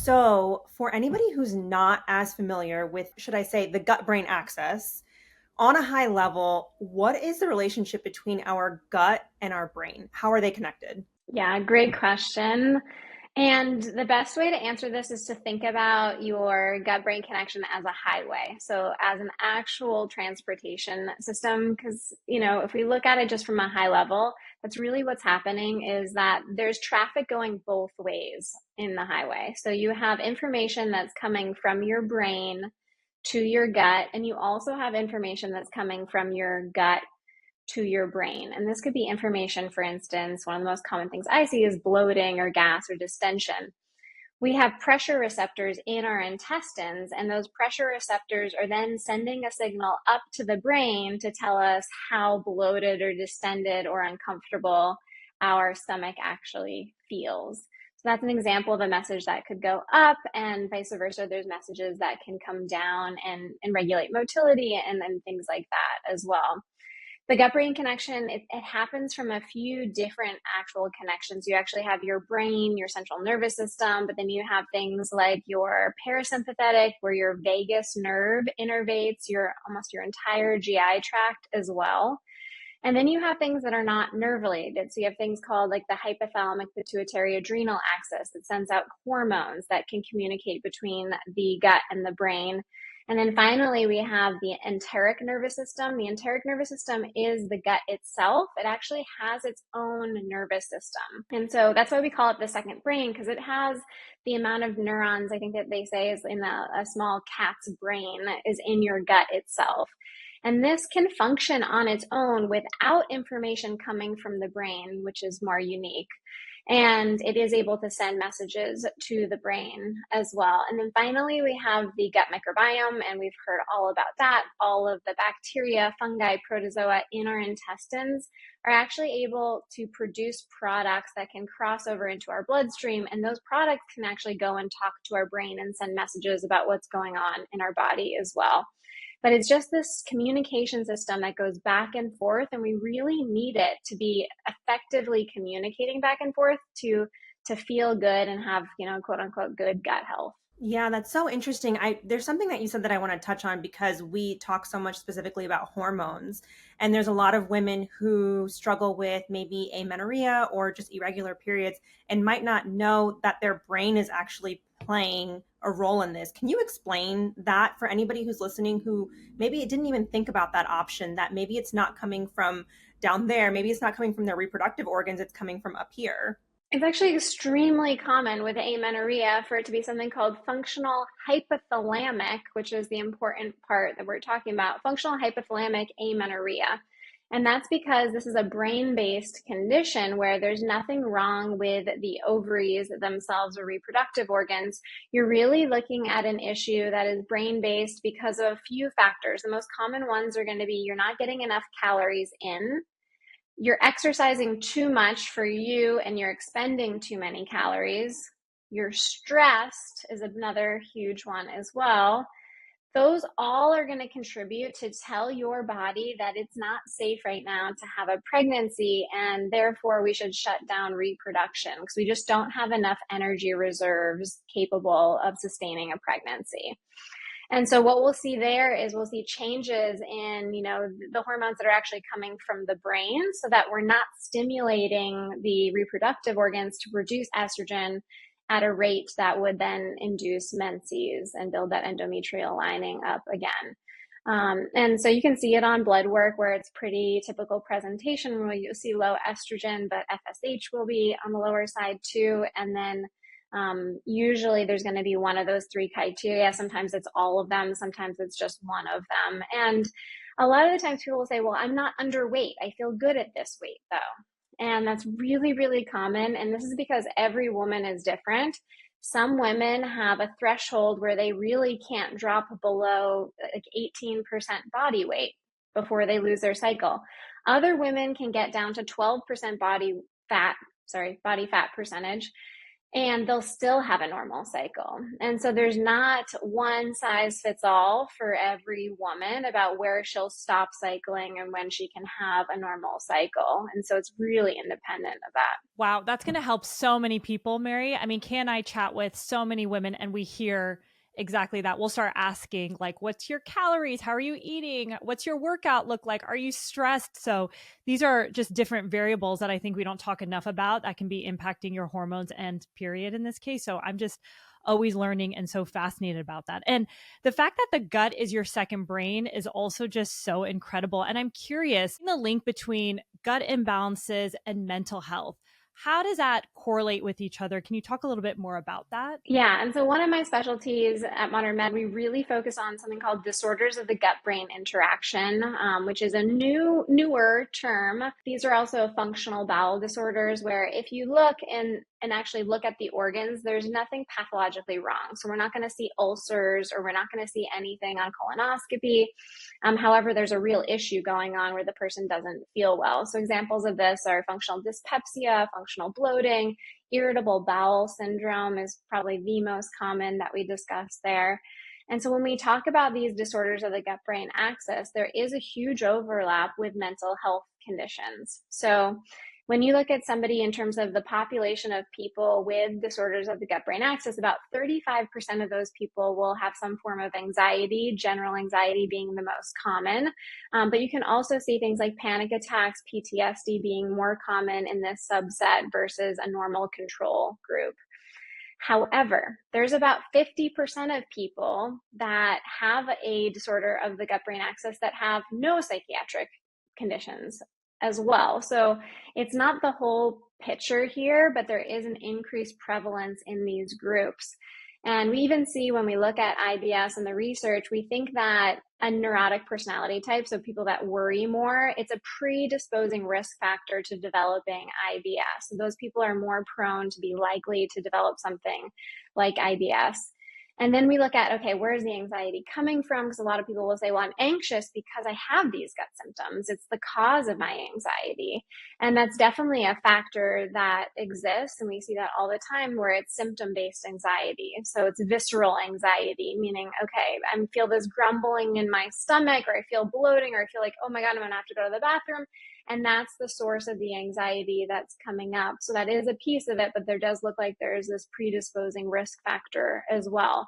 So, for anybody who's not as familiar with, should I say, the gut brain axis, on a high level, what is the relationship between our gut and our brain? How are they connected? Yeah, great question. And the best way to answer this is to think about your gut brain connection as a highway. So, as an actual transportation system, because, if we look at it just from a high level, that's really what's happening is that there's traffic going both ways in the highway. So, you have information that's coming from your brain to your gut, and you also have information that's coming from your gut to your brain. And this could be information, for instance, one of the most common things I see is bloating or gas or distension. We have pressure receptors in our intestines, and those pressure receptors are then sending a signal up to the brain to tell us how bloated or distended or uncomfortable our stomach actually feels. So that's an example of a message that could go up, and vice versa. There's messages that can come down and regulate motility and things like that as well. The gut brain connection, it happens from a few different actual connections. You actually have your brain, your central nervous system, but then you have things like your parasympathetic, where your vagus nerve innervates almost your entire GI tract as well. And then you have things that are not nerve related. So you have things called like the hypothalamic pituitary adrenal axis that sends out hormones that can communicate between the gut and the brain. And then finally, we have the enteric nervous system. The enteric nervous system is the gut itself. It actually has its own nervous system. And so that's why we call it the second brain, because it has the amount of neurons, I think that they say is in a small cat's brain, is in your gut itself. And this can function on its own without information coming from the brain, which is more unique. And it is able to send messages to the brain as well. And then finally, we have the gut microbiome, and we've heard all about that. All of the bacteria, fungi, protozoa in our intestines are actually able to produce products that can cross over into our bloodstream. And those products can actually go and talk to our brain and send messages about what's going on in our body as well. But it's just this communication system that goes back and forth, and we really need it to be effectively communicating back and forth to feel good and have, quote unquote, good gut health. Yeah, that's so interesting. There's something that you said that I want to touch on because we talk so much specifically about hormones. And there's a lot of women who struggle with maybe amenorrhea or just irregular periods and might not know that their brain is actually playing a role in this. Can you explain that for anybody who's listening who maybe didn't even think about that option, that maybe it's not coming from down there, maybe it's not coming from their reproductive organs, it's coming from up here? It's actually extremely common with amenorrhea for it to be something called functional hypothalamic, which is the important part that we're talking about, functional hypothalamic amenorrhea. And that's because this is a brain-based condition where there's nothing wrong with the ovaries themselves or reproductive organs. You're really looking at an issue that is brain-based because of a few factors. The most common ones are going to be you're not getting enough calories in, you're exercising too much for you and you're expending too many calories. You're stressed is another huge one as well. Those all are going to contribute to tell your body that it's not safe right now to have a pregnancy, and therefore we should shut down reproduction because we just don't have enough energy reserves capable of sustaining a pregnancy. And so what we'll see there is we'll see changes in, the hormones that are actually coming from the brain so that we're not stimulating the reproductive organs to produce estrogen at a rate that would then induce menses and build that endometrial lining up again. And so you can see it on blood work where it's pretty typical presentation where you'll see low estrogen, but FSH will be on the lower side too. And then usually there's going to be one of those three criteria. Sometimes it's all of them. Sometimes it's just one of them. And a lot of the times people will say, well, I'm not underweight. I feel good at this weight though. And that's really, really common. And this is because every woman is different. Some women have a threshold where they really can't drop below like 18% body weight before they lose their cycle. Other women can get down to 12% body fat percentage. and they'll still have a normal cycle. And so there's not one size fits all for every woman about where she'll stop cycling and when she can have a normal cycle. And so it's really independent of that. Wow, that's going to help so many people, Mary. I mean, Kay and I chat with so many women and we hear exactly that. We'll start asking, like, what's your calories? How are you eating? What's your workout look like? Are you stressed? So these are just different variables that I think we don't talk enough about that can be impacting your hormones and period in this case. So I'm just always learning and so fascinated about that. And the fact that the gut is your second brain is also just so incredible. And I'm curious, the link between gut imbalances and mental health. How does that correlate with each other? Can you talk a little bit more about that? Yeah, and so one of my specialties at Modern Med, we really focus on something called disorders of the gut-brain interaction, which is a newer term. These are also functional bowel disorders, where if you look and actually look at the organs, there's nothing pathologically wrong. So we're not going to see ulcers, or we're not going to see anything on colonoscopy. However, there's a real issue going on where the person doesn't feel well. So examples of this are functional dyspepsia, functional bloating. Irritable bowel syndrome is probably the most common that we discuss there. And so when we talk about these disorders of the gut-brain axis, there is a huge overlap with mental health conditions. So when you look at somebody in terms of the population of people with disorders of the gut-brain axis, about 35% of those people will have some form of anxiety, general anxiety being the most common. But you can also see things like panic attacks, PTSD being more common in this subset versus a normal control group. However, there's about 50% of people that have a disorder of the gut-brain axis that have no psychiatric conditions as well. So it's not the whole picture here, but there is an increased prevalence in these groups. And we even see when we look at IBS and the research, we think that a neurotic personality type, so people that worry more, it's a predisposing risk factor to developing IBS. So those people are more prone to be likely to develop something like IBS. And then we look at, okay, where's the anxiety coming from? Because a lot of people will say, well, I'm anxious because I have these gut symptoms. It's the cause of my anxiety. And that's definitely a factor that exists. And we see that all the time where it's symptom-based anxiety. So it's visceral anxiety, meaning, okay, I feel this grumbling in my stomach, or I feel bloating, or I feel like, oh my God, I'm going to have to go to the bathroom. And that's the source of the anxiety that's coming up. So that is a piece of it, but there does look like there is this predisposing risk factor as well.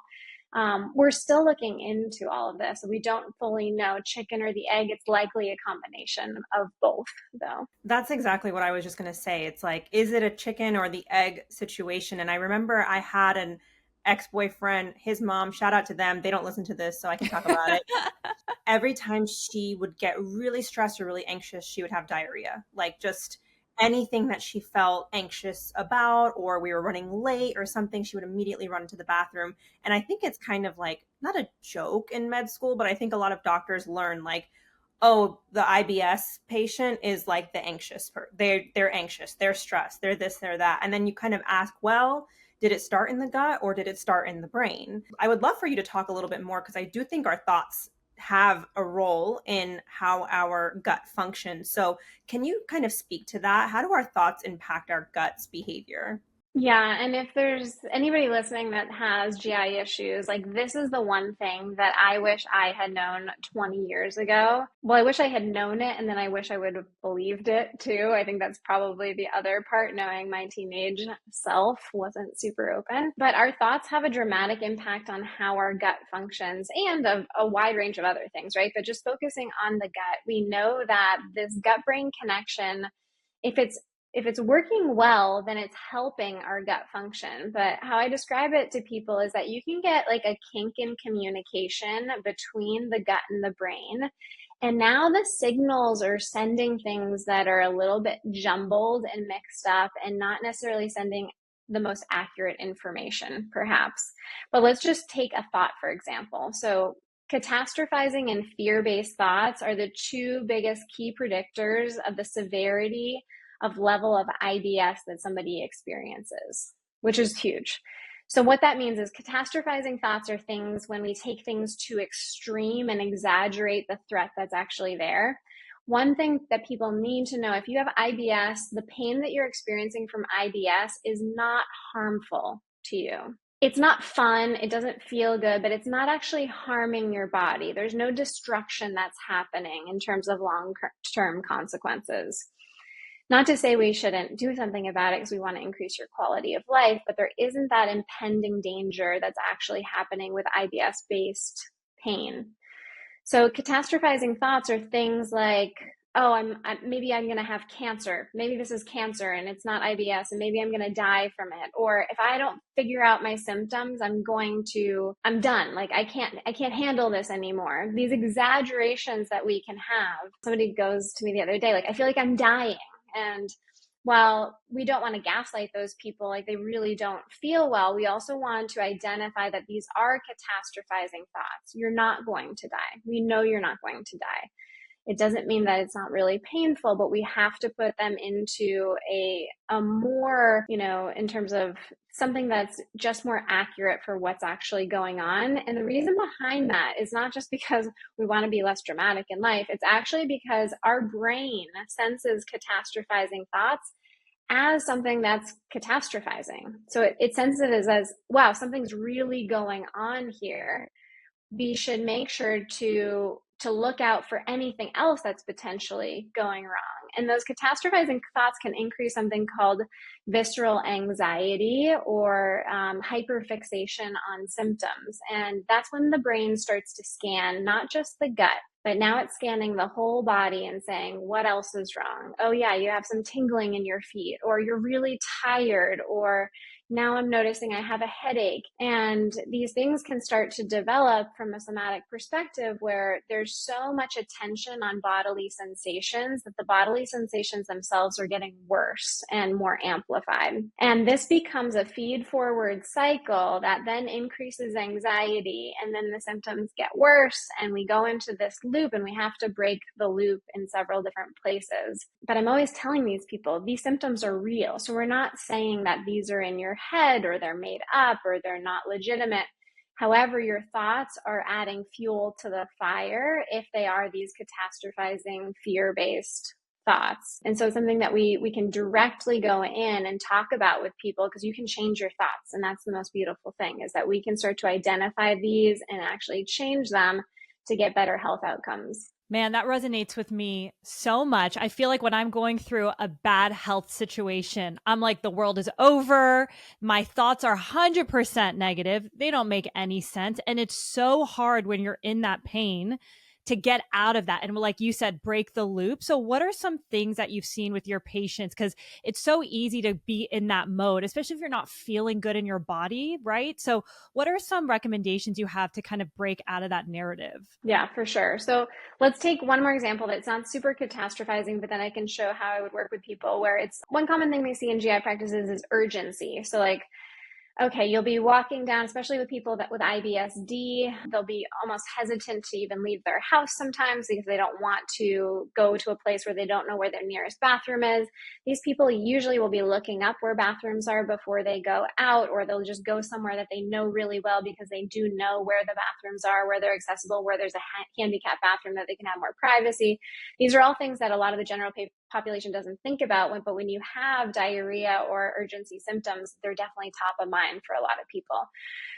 We're still looking into all of this. We don't fully know chicken or the egg. It's likely a combination of both, though. That's exactly what I was just going to say. It's like, is it a chicken or the egg situation? And I remember I had an ex-boyfriend, his mom, shout out to them. They don't listen to this, so I can talk about it. Every time she would get really stressed or really anxious, she would have diarrhea. Like just anything that she felt anxious about, or we were running late or something, she would immediately run to the bathroom. And I think it's kind of like not a joke in med school, but I think a lot of doctors learn like, oh, the IBS patient is like the anxious they're anxious, they're stressed, they're this, they're that. And then you kind of ask, well, did it start in the gut or did it start in the brain? I would love for you to talk a little bit more, because I do think our thoughts have a role in how our gut functions. So can you kind of speak to that? How do our thoughts impact our gut's behavior? Yeah, and if there's anybody listening that has GI issues, like this is the one thing that I wish I had known 20 years ago. Well, I wish I had known it, and then I wish I would have believed it too. I think that's probably the other part, knowing my teenage self wasn't super open. But our thoughts have a dramatic impact on how our gut functions, and a wide range of other things, right? But just focusing on the gut, we know that this gut-brain connection, if it's working well, then it's helping our gut function. But how I describe it to people is that you can get like a kink in communication between the gut and the brain. And now the signals are sending things that are a little bit jumbled and mixed up, and not necessarily sending the most accurate information, perhaps. But let's just take a thought, for example. So catastrophizing and fear-based thoughts are the two biggest key predictors of the severity of level of IBS that somebody experiences, which is huge. So what that means is catastrophizing thoughts are things when we take things to extreme and exaggerate the threat that's actually there. One thing that people need to know, if you have IBS, the pain that you're experiencing from IBS is not harmful to you. It's not fun, it doesn't feel good, but it's not actually harming your body. There's no destruction that's happening in terms of long-term consequences. Not to say we shouldn't do something about it because we want to increase your quality of life, but there isn't that impending danger that's actually happening with IBS-based pain. So catastrophizing thoughts are things like, oh, maybe I'm going to have cancer. Maybe this is cancer and it's not IBS, and maybe I'm going to die from it. Or if I don't figure out my symptoms, I'm done. Like I can't handle this anymore. These exaggerations that we can have. Somebody goes to me the other day, like, I feel like I'm dying. And while we don't want to gaslight those people, like they really don't feel well, we also want to identify that these are catastrophizing thoughts. You're not going to die. We know you're not going to die. It doesn't mean that it's not really painful, but we have to put them into a more, in terms of something that's just more accurate for what's actually going on. And the reason behind that is not just because we want to be less dramatic in life. It's actually because our brain senses catastrophizing thoughts as something that's catastrophizing. So it senses it as, wow, something's really going on here. We should make sure to look out for anything else that's potentially going wrong. And those catastrophizing thoughts can increase something called visceral anxiety or hyperfixation on symptoms. And that's when the brain starts to scan not just the gut, but now it's scanning the whole body and saying, what else is wrong? Oh yeah, you have some tingling in your feet, or you're really tired, or now I'm noticing I have a headache. And these things can start to develop from a somatic perspective where there's so much attention on bodily sensations that the bodily sensations themselves are getting worse and more amplified. And this becomes a feed-forward cycle that then increases anxiety, and then the symptoms get worse, and we go into this loop, and we have to break the loop in several different places. But I'm always telling these people, these symptoms are real. So we're not saying that these are in your head or they're made up or they're not legitimate. However, your thoughts are adding fuel to the fire if they are these catastrophizing, fear-based thoughts. And so something that we can directly go in and talk about with people, because you can change your thoughts. And that's the most beautiful thing, is that we can start to identify these and actually change them to get better health outcomes. Man, that resonates with me so much. I feel like when I'm going through a bad health situation, I'm like, the world is over. My thoughts are 100% negative. They don't make any sense. And it's so hard when you're in that pain to get out of that. And like you said, break the loop. So what are some things that you've seen with your patients? Because it's so easy to be in that mode, especially if you're not feeling good in your body, right? So what are some recommendations you have to kind of break out of that narrative? Yeah, for sure. So let's take one more example that's not super catastrophizing, but then I can show how I would work with people where it's one common thing we see in GI practices is urgency. So like, okay, you'll be walking down, especially with people that with IBS-D, they'll be almost hesitant to even leave their house sometimes because they don't want to go to a place where they don't know where their nearest bathroom is. These people usually will be looking up where bathrooms are before they go out, or they'll just go somewhere that they know really well because they do know where the bathrooms are, where they're accessible, where there's a handicap bathroom that they can have more privacy. These are all things that a lot of the general population doesn't think about, but when you have diarrhea or urgency symptoms, they're definitely top of mind for a lot of people.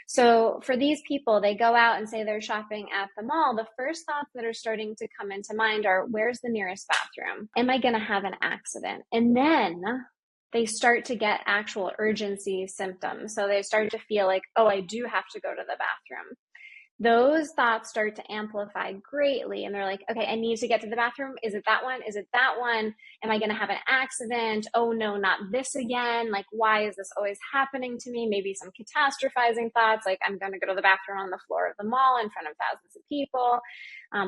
So for these people, they go out and say they're shopping at the mall. The first thoughts that are starting to come into mind are, where's the nearest bathroom? Am I going to have an accident? And then they start to get actual urgency symptoms. So they start to feel like, oh, I do have to go to the bathroom. Those thoughts start to amplify greatly. And they're like, okay, I need to get to the bathroom. Is it that one? Is it that one? Am I going to have an accident? Oh no, not this again. Like, why is this always happening to me? Maybe some catastrophizing thoughts, like I'm going to go to the bathroom on the floor of the mall in front of thousands of people.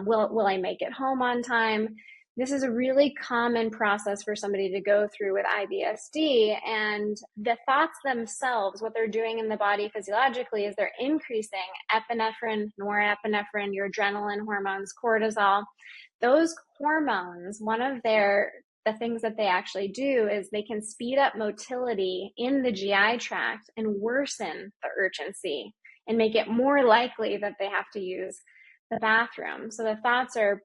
Will I make it home on time? This is a really common process for somebody to go through with IBS-D, and the thoughts themselves, what they're doing in the body physiologically is they're increasing epinephrine, norepinephrine, your adrenaline hormones, cortisol. Those hormones, the things that they actually do is they can speed up motility in the GI tract and worsen the urgency and make it more likely that they have to use the bathroom. So the thoughts are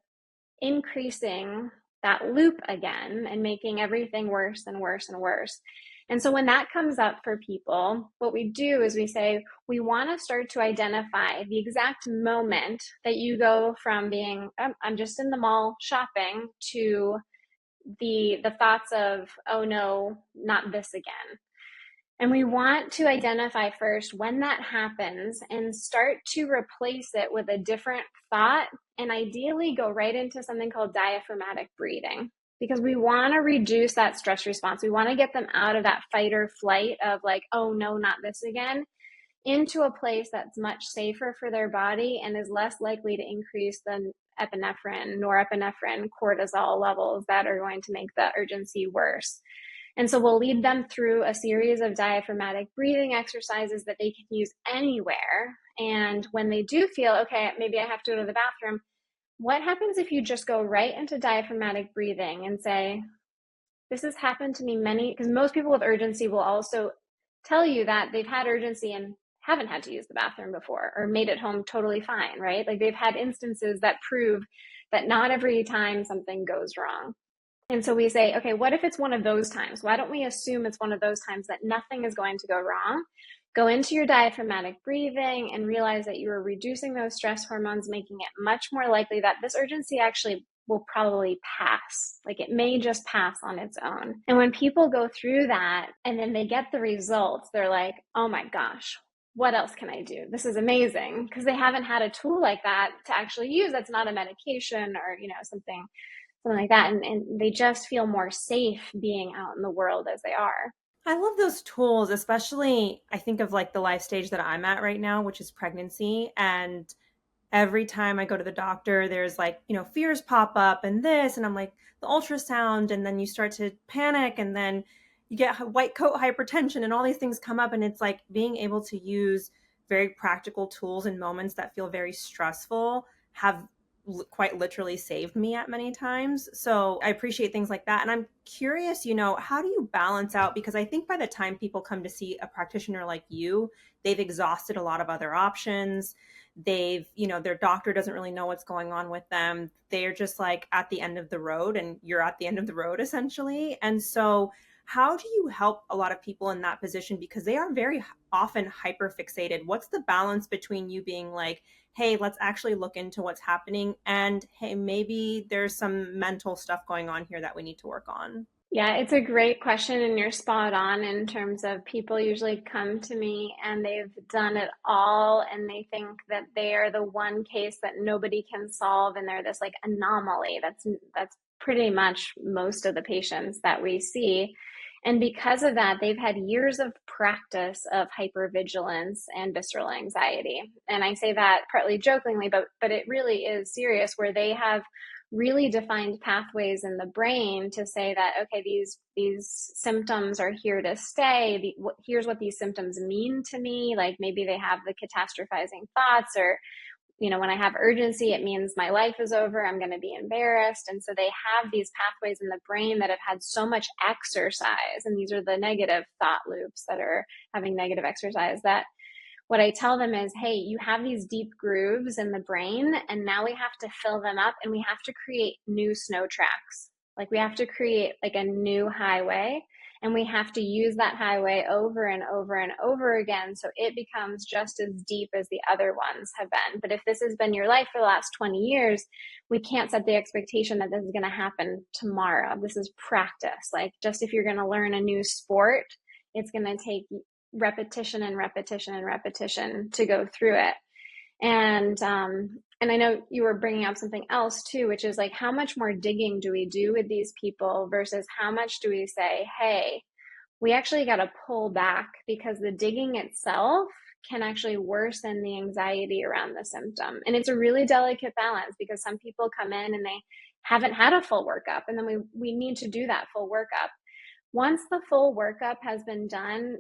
increasing that loop again and making everything worse and worse and worse. And so when that comes up for people, what we do is we say, we want to start to identify the exact moment that you go from being, I'm just in the mall shopping, to the thoughts of, oh no, not this again. And we want to identify first when that happens and start to replace it with a different thought, and ideally go right into something called diaphragmatic breathing, because we want to reduce that stress response. We want to get them out of that fight or flight of like, oh no, not this again, into a place that's much safer for their body and is less likely to increase the epinephrine, norepinephrine, cortisol levels that are going to make the urgency worse. And so we'll lead them through a series of diaphragmatic breathing exercises that they can use anywhere. And when they do feel, okay, maybe I have to go to the bathroom, what happens if you just go right into diaphragmatic breathing and say, this has happened to me because most people with urgency will also tell you that they've had urgency and haven't had to use the bathroom before, or made it home totally fine, right? Like they've had instances that prove that not every time something goes wrong. And so we say, okay, what if it's one of those times? Why don't we assume it's one of those times that nothing is going to go wrong? Go into your diaphragmatic breathing and realize that you are reducing those stress hormones, making it much more likely that this urgency actually will probably pass. Like it may just pass on its own. And when people go through that and then they get the results, they're like, oh my gosh, what else can I do? This is amazing, because they haven't had a tool like that to actually use. That's not a medication or, something like that. And they just feel more safe being out in the world as they are. I love those tools, especially I think of like the life stage that I'm at right now, which is pregnancy. And every time I go to the doctor, there's like, fears pop up and this, and I'm like, the ultrasound, and then you start to panic, and then you get white coat hypertension, and all these things come up. And it's like being able to use very practical tools in moments that feel very stressful have quite literally saved me at many times. So I appreciate things like that. And I'm curious, how do you balance out? Because I think by the time people come to see a practitioner like you, they've exhausted a lot of other options. Their doctor doesn't really know what's going on with them. They're just like at the end of the road, and you're at the end of the road essentially. And so how do you help a lot of people in that position? Because they are very often hyper fixated. What's the balance between you being like, hey, let's actually look into what's happening, and hey, maybe there's some mental stuff going on here that we need to work on? Yeah, it's a great question, and you're spot on in terms of people usually come to me and they've done it all and they think that they are the one case that nobody can solve, and they're this like anomaly. That's pretty much most of the patients that we see. And because of that, they've had years of practice of hypervigilance and visceral anxiety. And I say that partly jokingly, but it really is serious, where they have really defined pathways in the brain to say that, okay, these symptoms are here to stay. Here's what these symptoms mean to me. Like maybe they have the catastrophizing thoughts, or when I have urgency, it means my life is over. I'm going to be embarrassed. And so they have these pathways in the brain that have had so much exercise. And these are the negative thought loops that are having negative exercise, that what I tell them is, hey, you have these deep grooves in the brain, and now we have to fill them up, and we have to create new snow tracks. Like we have to create like a new highway, and we have to use that highway over and over and over again, so it becomes just as deep as the other ones have been. But if this has been your life for the last 20 years, we can't set the expectation that this is going to happen tomorrow. This is practice. Like just if you're going to learn a new sport, it's going to take repetition and repetition and repetition to go through it. And I know you were bringing up something else too, which is like, how much more digging do we do with these people versus how much do we say, hey, we actually got to pull back, because the digging itself can actually worsen the anxiety around the symptom. And it's a really delicate balance, because some people come in and they haven't had a full workup, and then we need to do that full workup. Once the full workup has been done,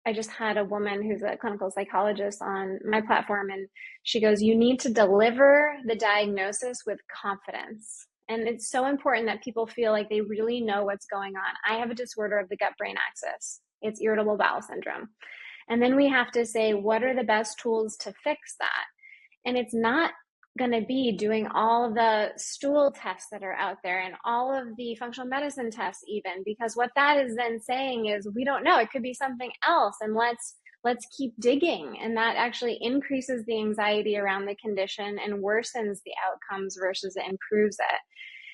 I just had a woman who's a clinical psychologist on my platform, and she goes, you need to deliver the diagnosis with confidence. And it's so important that people feel like they really know what's going on. I have a disorder of the gut-brain axis. It's irritable bowel syndrome. And then we have to say, what are the best tools to fix that? And it's not going to be doing all the stool tests that are out there and all of the functional medicine tests, even, because what that is then saying is we don't know, it could be something else, and let's keep digging. And that actually increases the anxiety around the condition and worsens the outcomes versus it improves it.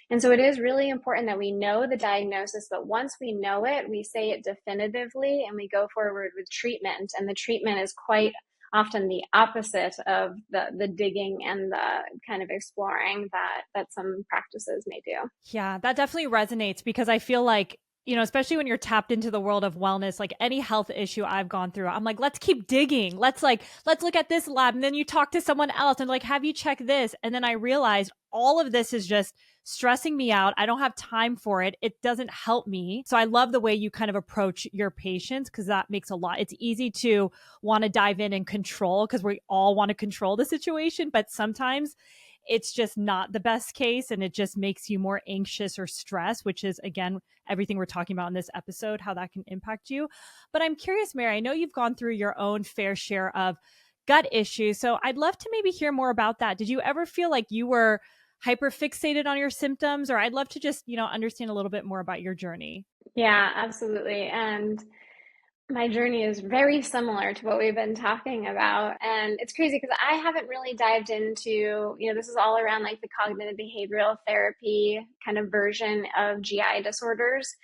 And so it is really important that we know the diagnosis, but once we know it, we say it definitively and we go forward with treatment. And the treatment is quite often the opposite of the digging and the kind of exploring that some practices may do. Yeah, that definitely resonates because I feel like, you know, especially when you're tapped into the world of wellness, like any health issue I've gone through, I'm like, let's keep digging. Let's look at this lab. And then you talk to someone else and like, have you check this? And then I realized all of this is just stressing me out. I don't have time for it. It doesn't help me. So I love the way you kind of approach your patients because that makes a lot. It's easy to want to dive in and control because we all want to control the situation, but sometimes it's just not the best case and it just makes you more anxious or stressed, which is, again, everything we're talking about in this episode, how that can impact you. But I'm curious, Mary, I know you've gone through your own fair share of gut issues. So I'd love to maybe hear more about that. Did you ever feel like you were hyper fixated on your symptoms? Or I'd love to just, you know, understand a little bit more about your journey. Yeah, absolutely. And my journey is very similar to what we've been talking about. And it's crazy because I haven't really dived into, this is all around like the cognitive behavioral therapy kind of version of GI disorders.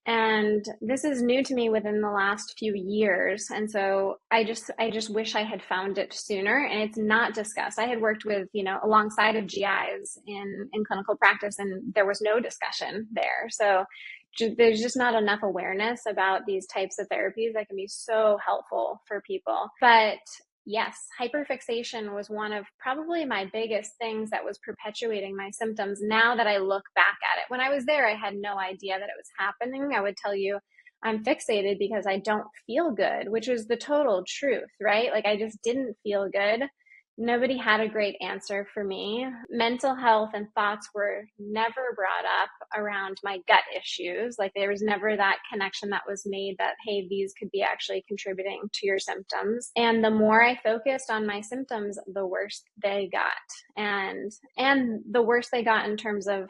And this is new to me within the last few years. And so I just wish I had found it sooner. And it's not discussed. I had worked with, alongside of GIs in clinical practice, and there was no discussion there. So there's just not enough awareness about these types of therapies that can be so helpful for people. But yes, hyperfixation was one of probably my biggest things that was perpetuating my symptoms now that I look back at it. When I was there, I had no idea that it was happening. I would tell you, I'm fixated because I don't feel good, which was the total truth, right? Like I just didn't feel good. Nobody had a great answer for me. Mental health and thoughts were never brought up around my gut issues. Like there was never that connection that was made that, hey, these could be actually contributing to your symptoms. And the more I focused on my symptoms, the worse they got. And the worse they got in terms of,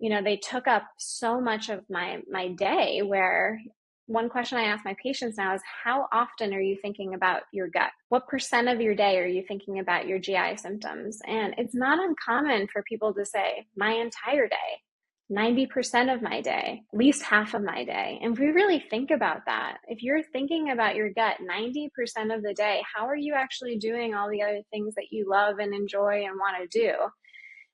they took up so much of my day, where one question I ask my patients now is, how often are you thinking about your gut? What % of your day are you thinking about your GI symptoms? And it's not uncommon for people to say, my entire day, 90% of my day, at least half of my day. And if we really think about that, if you're thinking about your gut 90% of the day, how are you actually doing all the other things that you love and enjoy and want to do?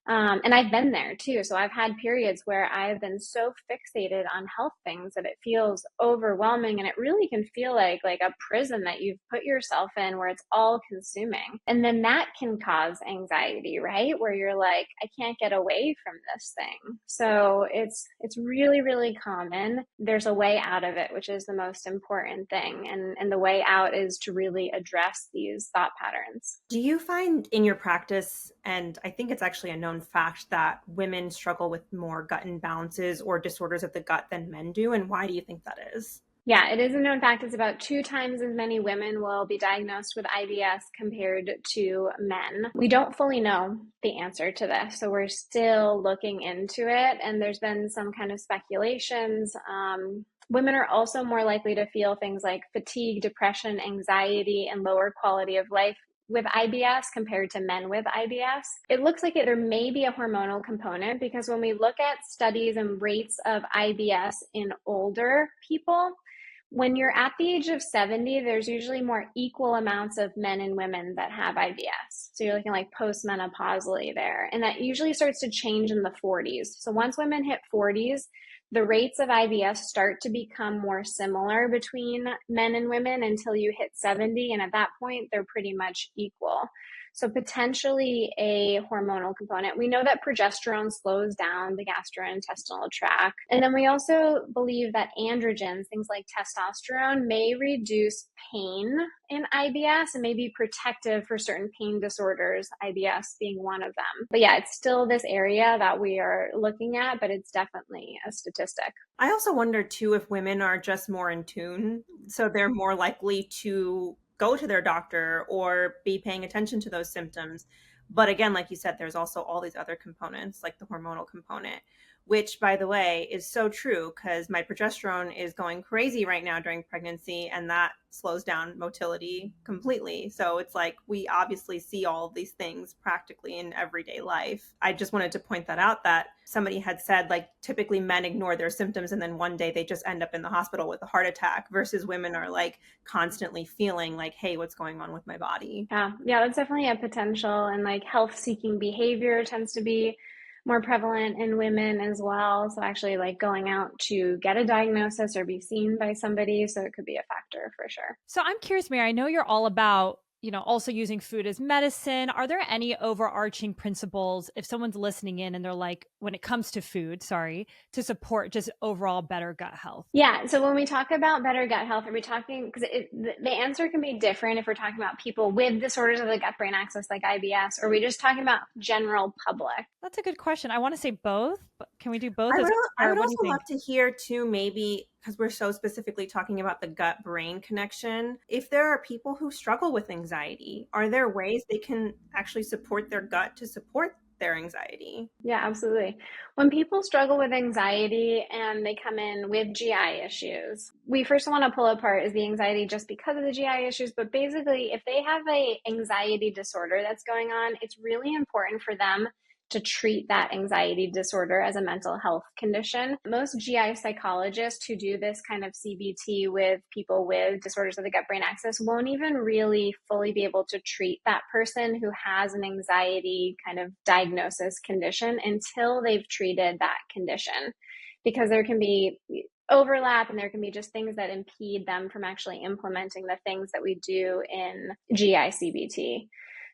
And I've been there too. So I've had periods where I've been so fixated on health things that it feels overwhelming, and it really can feel like a prison that you've put yourself in, where it's all consuming. And then that can cause anxiety, right? Where you're like, I can't get away from this thing. So it's really, really common. There's a way out of it, which is the most important thing. And the way out is to really address these thought patterns. Do you find in your practice, and I think it's actually a known fact, that women struggle with more gut imbalances or disorders of the gut than men do? And why do you think that is? Yeah, it is a known fact. It's about 2 times as many women will be diagnosed with IBS compared to men. We don't fully know the answer to this, so we're still looking into it. And there's been some kind of speculations. Women are also more likely to feel things like fatigue, depression, anxiety, and lower quality of life with IBS compared to men with IBS. It looks like there may be a hormonal component, because when we look at studies and rates of IBS in older people, when you're at the age of 70, there's usually more equal amounts of men and women that have IBS. So you're looking like postmenopausally there. And that usually starts to change in the 40s. So once women hit 40s, the rates of IBS start to become more similar between men and women until you hit 70. And at that point, they're pretty much equal. So potentially a hormonal component. We know that progesterone slows down the gastrointestinal tract. And then we also believe that androgens, things like testosterone, may reduce pain in IBS and may be protective for certain pain disorders, IBS being one of them. But yeah, it's still this area that we are looking at, but it's definitely a statistic. I also wonder too if women are just more in tune, so they're more likely to go to their doctor or be paying attention to those symptoms. But again, like you said, there's also all these other components, like the hormonal component, which, by the way, is so true because my progesterone is going crazy right now during pregnancy, and that slows down motility completely. So it's like we obviously see all of these things practically in everyday life. I just wanted to point that out, that somebody had said, like, typically men ignore their symptoms and then one day they just end up in the hospital with a heart attack, versus women are like constantly feeling like, hey, what's going on with my body? Yeah, that's definitely a potential. And like health seeking behavior tends to be more prevalent in women as well. So actually like going out to get a diagnosis or be seen by somebody. So it could be a factor for sure. So I'm curious, Mary, I know you're all about, also using food as medicine. Are there any overarching principles if someone's listening in and they're like, when it comes to food, sorry, to support just overall better gut health? Yeah. So when we talk about better gut health, are we talking, because the answer can be different if we're talking about people with disorders of the gut brain axis like IBS, or are we just talking about general public? That's a good question. I want to say both, but can we do both? I would What do you also think? love to hear too, maybe because we're so specifically talking about the gut brain connection. If there are people who struggle with anxiety, are there ways they can actually support their gut to support their anxiety? Yeah, absolutely. When people struggle with anxiety and they come in with GI issues, we first want to pull apart, is the anxiety just because of the GI issues? But basically, if they have a anxiety disorder that's going on, it's really important for them to treat that anxiety disorder as a mental health condition. Most GI psychologists who do this kind of CBT with people with disorders of the gut brain axis won't even really fully be able to treat that person who has an anxiety kind of diagnosis condition until they've treated that condition, because there can be overlap and there can be just things that impede them from actually implementing the things that we do in GI CBT.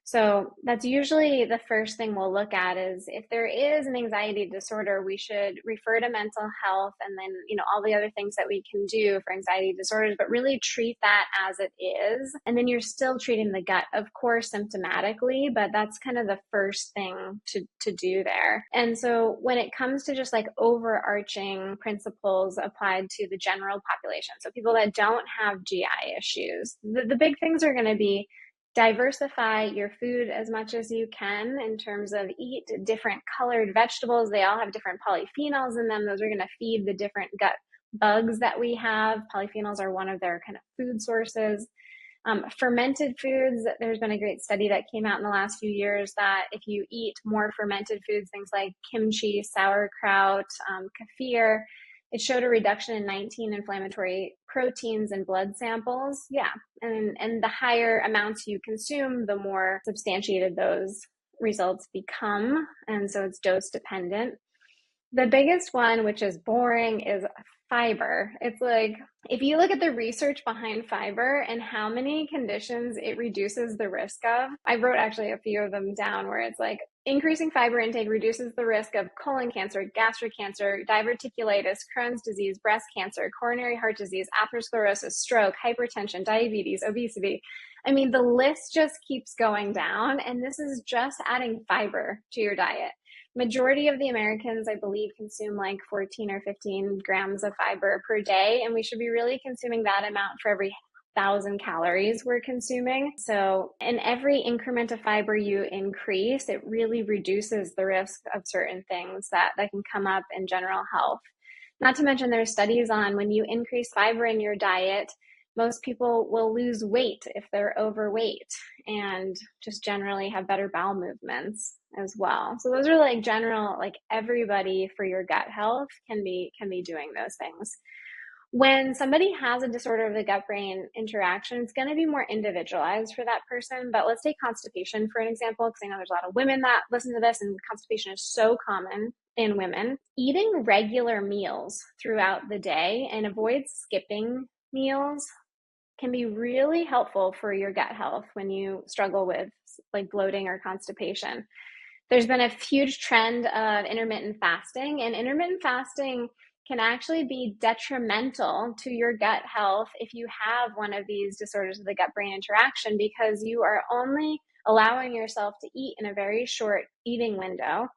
So that's usually the first thing we'll look at, is if there is an anxiety disorder, we should refer to mental health, and then, all the other things that we can do for anxiety disorders, but really treat that as it is. And then you're still treating the gut, of course, symptomatically, but that's kind of the first thing to do there. And so when it comes to just like overarching principles applied to the general population, so people that don't have GI issues, the big things are going to be diversify your food as much as you can in terms of eat different colored vegetables. They all have different polyphenols in them. Those are going to feed the different gut bugs that we have. Polyphenols are one of their kind of food sources. Fermented foods, there's been a great study that came out in the last few years that if you eat more fermented foods, things like kimchi, sauerkraut, kefir, it showed a reduction in 19 inflammatory proteins in blood samples. Yeah. And the higher amounts you consume, the more substantiated those results become. And so it's dose dependent. The biggest one, which is boring, is fiber. It's like, if you look at the research behind fiber and how many conditions it reduces the risk of, I wrote actually a few of them down, where it's like, increasing fiber intake reduces the risk of colon cancer, gastric cancer, diverticulitis, Crohn's disease, breast cancer, coronary heart disease, atherosclerosis, stroke, hypertension, diabetes, obesity. I mean, the list just keeps going down, and this is just adding fiber to your diet. Majority of the Americans, I believe, consume like 14 or 15 grams of fiber per day, and we should be really consuming that amount for every 1,000 calories we're consuming. So in every increment of fiber you increase, it really reduces the risk of certain things that can come up in general health. Not to mention, there's studies on when you increase fiber in your diet, most people will lose weight if they're overweight, and just generally have better bowel movements as well. So those are like general, like everybody for your gut health can be doing those things. When somebody has a disorder of the gut brain interaction, it's going to be more individualized for that person. But let's take constipation for an example, because I know there's a lot of women that listen to this, and constipation is so common in women. Eating regular meals throughout the day and avoid skipping meals can be really helpful for your gut health when you struggle with like bloating or constipation. There's been a huge trend of intermittent fasting, and intermittent fasting can actually be detrimental to your gut health if you have one of these disorders of the gut-brain interaction, because you are only allowing yourself to eat in a very short eating window.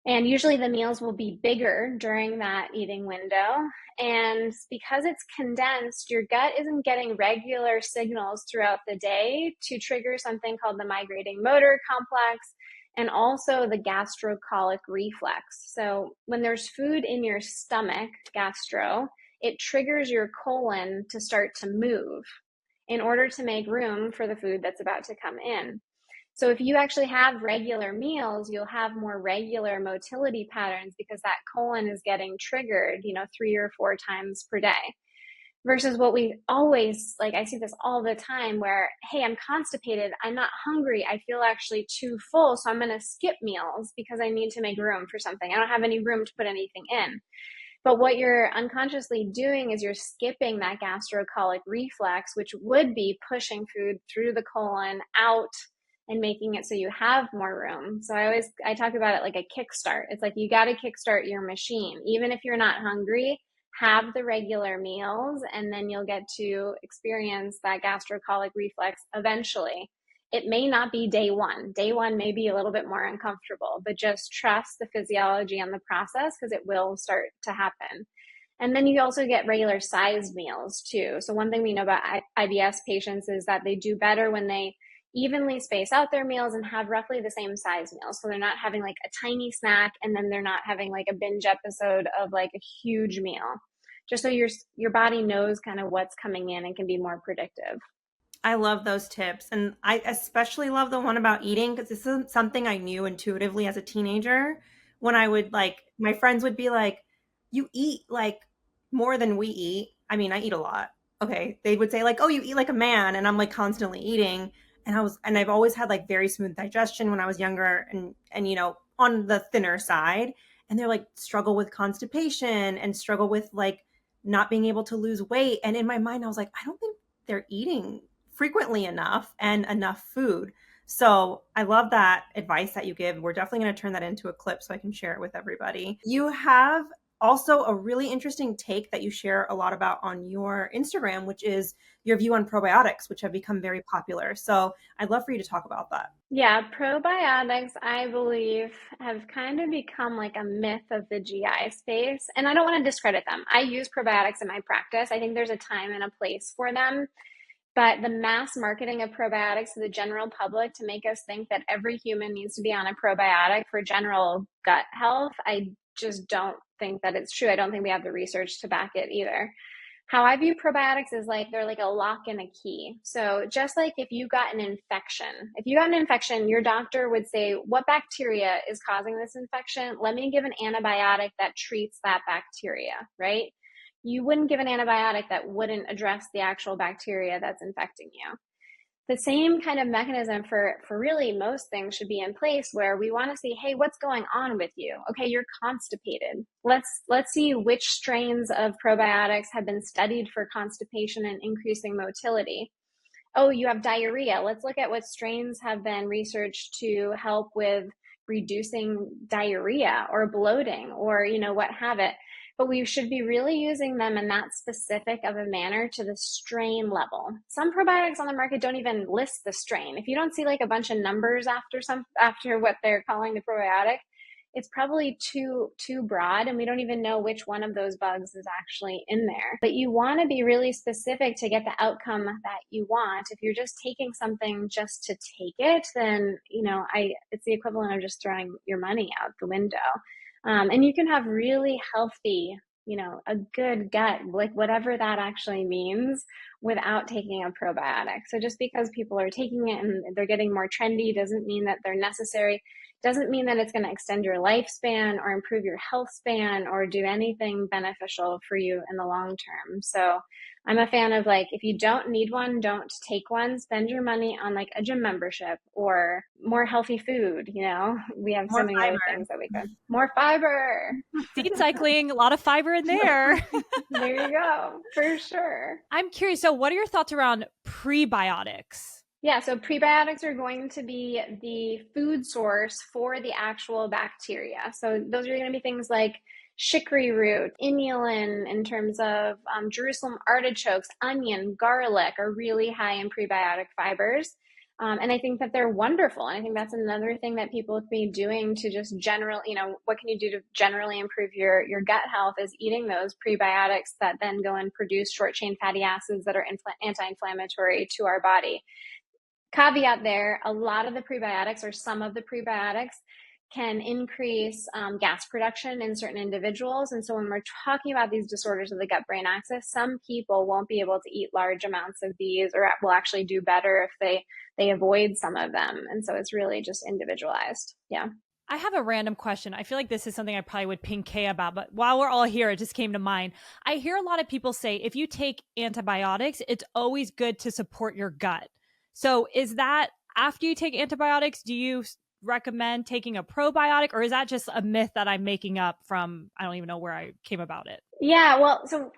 And usually the meals will be bigger during that eating window. And because it's condensed, your gut isn't getting regular signals throughout the day to trigger something called the migrating motor complex and also the gastrocolic reflex. So when there's food in your stomach, gastro, it triggers your colon to start to move in order to make room for the food that's about to come in. So if you actually have regular meals, you'll have more regular motility patterns because that colon is getting triggered, 3 or 4 times per day. Versus what we always, like, I see this all the time where, hey, I'm constipated, I'm not hungry, I feel actually too full, so I'm going to skip meals because I need to make room for something. I don't have any room to put anything in. But what you're unconsciously doing is you're skipping that gastrocolic reflex, which would be pushing food through the colon out and making it so you have more room. So I talk about it like a kickstart. It's like you got to kickstart your machine. Even if you're not hungry, have the regular meals, and then you'll get to experience that gastrocolic reflex eventually. It may not be day one. Day one may be a little bit more uncomfortable, but just trust the physiology and the process because it will start to happen. And then you also get regular sized meals too. So one thing we know about IBS patients is that they do better when they evenly space out their meals and have roughly the same size meals. So they're not having like a tiny snack and then they're not having like a binge episode of like a huge meal. Just so your body knows kind of what's coming in and can be more predictive. I love those tips. And I especially love the one about eating because this is something I knew intuitively as a teenager when I would my friends would be like, you eat like more than we eat. I mean, I eat a lot. Okay. They would say like, oh, you eat like a man. And I'm like constantly eating. And I've always had like very smooth digestion when I was younger and, on the thinner side. And they're like struggle with constipation and struggle with like not being able to lose weight. And in my mind, I was like, I don't think they're eating frequently enough and enough food. So I love that advice that you give. We're definitely going to turn that into a clip so I can share it with everybody. You have also a really interesting take that you share a lot about on your Instagram, which is your view on probiotics, which have become very popular. So I'd love for you to talk about that. Yeah, probiotics, I believe, have kind of become like a myth of the GI space. And I don't want to discredit them. I use probiotics in my practice. I think there's a time and a place for them. But the mass marketing of probiotics to the general public to make us think that every human needs to be on a probiotic for general gut health, I just don't think that it's true. I don't think we have the research to back it either. How I view probiotics is like they're like a lock and a key. So just like if you got an infection, your doctor would say, what bacteria is causing this infection? Let me give an antibiotic that treats that bacteria, right? You wouldn't give an antibiotic that wouldn't address the actual bacteria that's infecting you. The same kind of mechanism for really most things should be in place where we want to see, hey, what's going on with you? Okay, you're constipated. Let's see which strains of probiotics have been studied for constipation and increasing motility. Oh, you have diarrhea. Let's look at what strains have been researched to help with reducing diarrhea or bloating or, what have it. But we should be really using them in that specific of a manner to the strain level. Some probiotics on the market don't even list the strain. If you don't see like a bunch of numbers after what they're calling the probiotic, it's probably too broad and we don't even know which one of those bugs is actually in there. But you want to be really specific to get the outcome that you want. If you're just taking something just to take it, then it's the equivalent of just throwing your money out the window. And you can have really healthy, a good gut, like whatever that actually means, without taking a probiotic. So just because people are taking it and they're getting more trendy doesn't mean that they're necessary. Doesn't mean that it's going to extend your lifespan or improve your health span or do anything beneficial for you in the long term. So I'm a fan of like, if you don't need one, don't take one. Spend your money on like a gym membership or more healthy food. We have so many other things that we could. More fiber. Seed cycling, a lot of fiber in there. There you go, for sure. I'm curious. So what are your thoughts around prebiotics? Yeah, so prebiotics are going to be the food source for the actual bacteria. So those are going to be things like chicory root, inulin in terms of Jerusalem artichokes, onion, garlic are really high in prebiotic fibers. And I think that they're wonderful. And I think that's another thing that people can be doing to just general, what can you do to generally improve your gut health is eating those prebiotics that then go and produce short chain fatty acids that are anti-inflammatory to our body. Caveat there, a lot of the prebiotics or some of the prebiotics can increase gas production in certain individuals. And so when we're talking about these disorders of the gut-brain axis, some people won't be able to eat large amounts of these or will actually do better if they avoid some of them. And so it's really just individualized. Yeah. I have a random question. I feel like this is something I probably would ping Kay about, but while we're all here, it just came to mind. I hear a lot of people say if you take antibiotics, it's always good to support your gut. So is that after you take antibiotics, do you recommend taking a probiotic, or is that just a myth that I'm making up from, I don't even know where I came about it? Yeah, well, so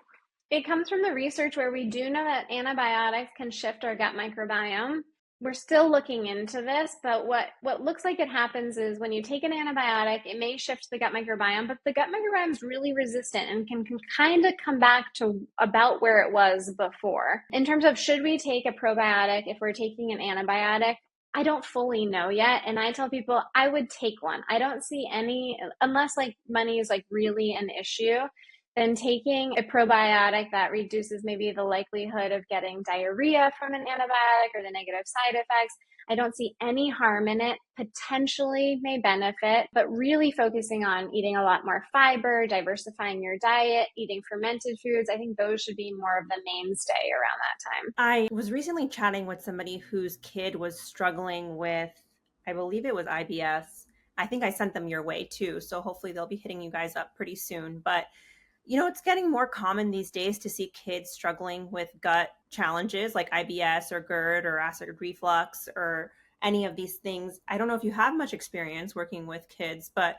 it comes from the research where we do know that antibiotics can shift our gut microbiome. We're still looking into this, but what looks like it happens is when you take an antibiotic, it may shift the gut microbiome, but the gut microbiome is really resistant and can kind of come back to about where it was before. In terms of should we take a probiotic if we're taking an antibiotic, I don't fully know yet. And I tell people I would take one. I don't see any, unless like money is like really an issue, then taking a probiotic that reduces maybe the likelihood of getting diarrhea from an antibiotic or the negative side effects. I don't see any harm in it, potentially may benefit, but really focusing on eating a lot more fiber, diversifying your diet, eating fermented foods. I think those should be more of the mainstay around that time. I was recently chatting with somebody whose kid was struggling with, I believe it was IBS. I think I sent them your way too. So hopefully they'll be hitting you guys up pretty soon. But it's getting more common these days to see kids struggling with gut challenges like IBS or GERD or acid reflux or any of these things. I don't know if you have much experience working with kids, but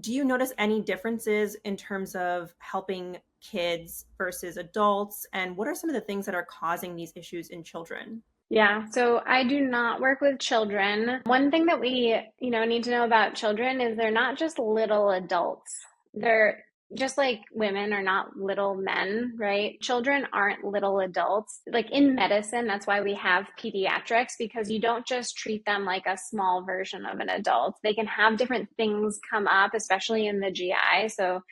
do you notice any differences in terms of helping kids versus adults? And what are some of the things that are causing these issues in children? Yeah, so I do not work with children. One thing that we, need to know about children is they're not just little adults. They're just like women are not little men, right? Children aren't little adults. Like in medicine, that's why we have pediatrics, because you don't just treat them like a small version of an adult. They can have different things come up, especially in the GI. So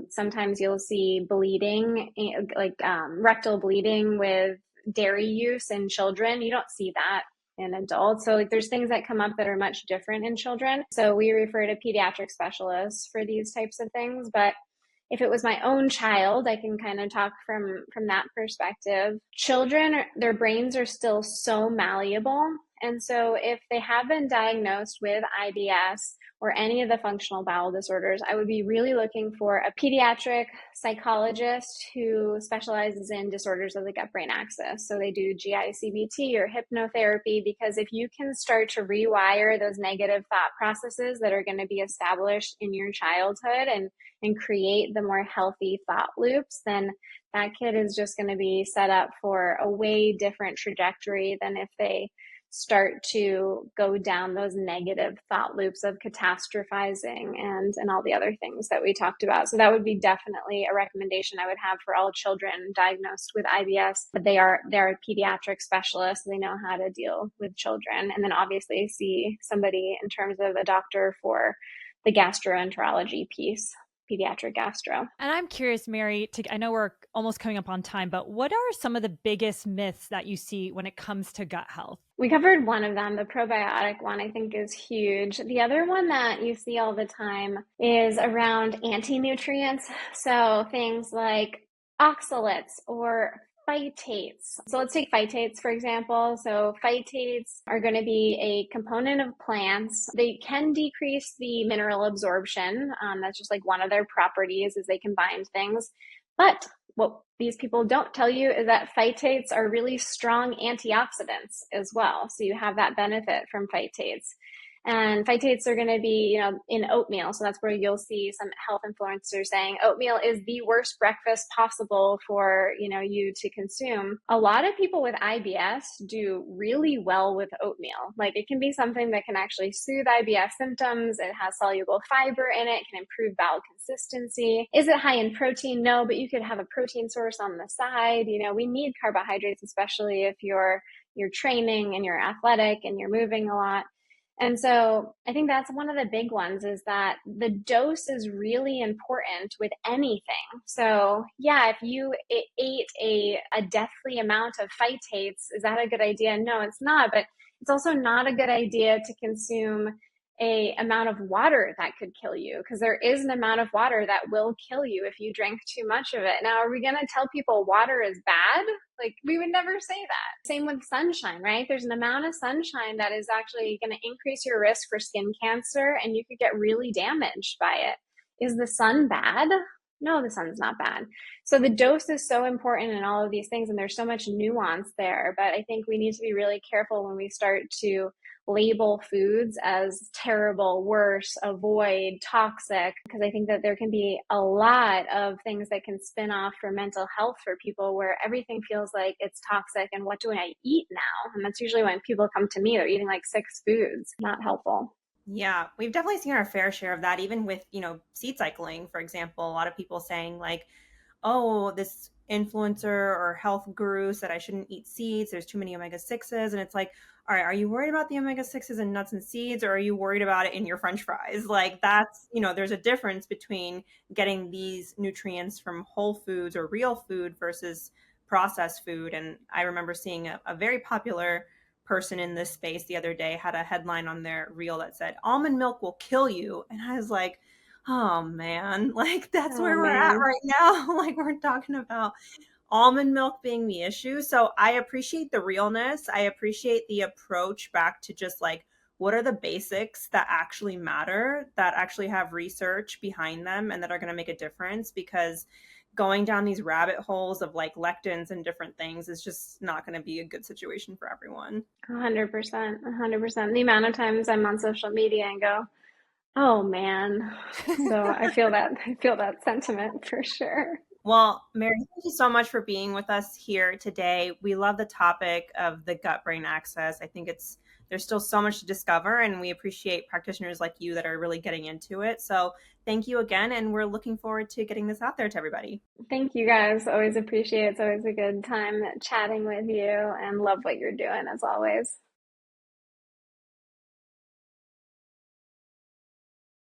sometimes you'll see bleeding, like rectal bleeding with dairy use in children. You don't see that in adults. So there's things that come up that are much different in children. So we refer to pediatric specialists for these types of things. But if it was my own child, I can kind of talk from that perspective. Children, their brains are still so malleable. And so if they have been diagnosed with IBS or any of the functional bowel disorders, I would be really looking for a pediatric psychologist who specializes in disorders of the gut-brain axis. So they do GI CBT or hypnotherapy, because if you can start to rewire those negative thought processes that are going to be established in your childhood and create the more healthy thought loops, then that kid is just going to be set up for a way different trajectory than if they start to go down those negative thought loops of catastrophizing and all the other things that we talked about. So that would be definitely a recommendation I would have for all children diagnosed with IBS, but they're pediatric specialists. They know how to deal with children. And then obviously see somebody in terms of a doctor for the gastroenterology piece. Pediatric gastro. And I'm curious, Mary, I know we're almost coming up on time, but what are some of the biggest myths that you see when it comes to gut health? We covered one of them. The probiotic one, I think, is huge. The other one that you see all the time is around anti-nutrients. So things like oxalates or phytates. So let's take phytates, for example. So phytates are going to be a component of plants. They can decrease the mineral absorption. That's just like one of their properties, is they can bind things. But what these people don't tell you is that phytates are really strong antioxidants as well. So you have that benefit from phytates. And phytates are going to be, in oatmeal. So that's where you'll see some health influencers saying oatmeal is the worst breakfast possible for, you to consume. A lot of people with IBS do really well with oatmeal. Like it can be something that can actually soothe IBS symptoms. It has soluble fiber in it, can improve bowel consistency. Is it high in protein? No, but you could have a protein source on the side. We need carbohydrates, especially if you're you're training and you're athletic and you're moving a lot. And so I think that's one of the big ones, is that the dose is really important with anything. So yeah, if you ate a deathly amount of phytates, is that a good idea? No, it's not. But it's also not a good idea to consume a amount of water that could kill you, because there is an amount of water that will kill you if you drink too much of it. Now, are we going to tell people water is bad? Like, we would never say that. Same with sunshine, right? There's an amount of sunshine that is actually going to increase your risk for skin cancer, and you could get really damaged by it. Is the sun bad? No, the sun's not bad. So the dose is so important in all of these things, and there's so much nuance there. But I think we need to be really careful when we start to label foods as terrible, worse, avoid, toxic, because I think that there can be a lot of things that can spin off for mental health for people, where everything feels like it's toxic and what do I eat now? And that's usually when people come to me, they're eating like 6 foods. Not helpful. Yeah, we've definitely seen our fair share of that, even with, seed cycling, for example. A lot of people saying, like, oh, this influencer or health guru said I shouldn't eat seeds. There's too many omega-6s. And it's like, all right, are you worried about the omega-6s in nuts and seeds, or are you worried about it in your French fries? Like, that's, there's a difference between getting these nutrients from whole foods or real food versus processed food. And I remember seeing a very popular person in this space the other day had a headline on their reel that said, almond milk will kill you. And I was like, oh man, like that's where we're at right now. Like, we're talking about almond milk being the issue. So I appreciate the realness. I appreciate the approach back to just like, what are the basics that actually matter, that actually have research behind them and that are going to make a difference? Because going down these rabbit holes of like lectins and different things is just not going to be a good situation for everyone. 100%, 100%. The amount of times I'm on social media and go, oh man. So I feel that sentiment for sure. Well, Mary, thank you so much for being with us here today. We love the topic of the gut-brain axis. I think there's still so much to discover, and we appreciate practitioners like you that are really getting into it. So thank you again, and we're looking forward to getting this out there to everybody. Thank you guys. Always appreciate it. It's always a good time chatting with you, and love what you're doing as always.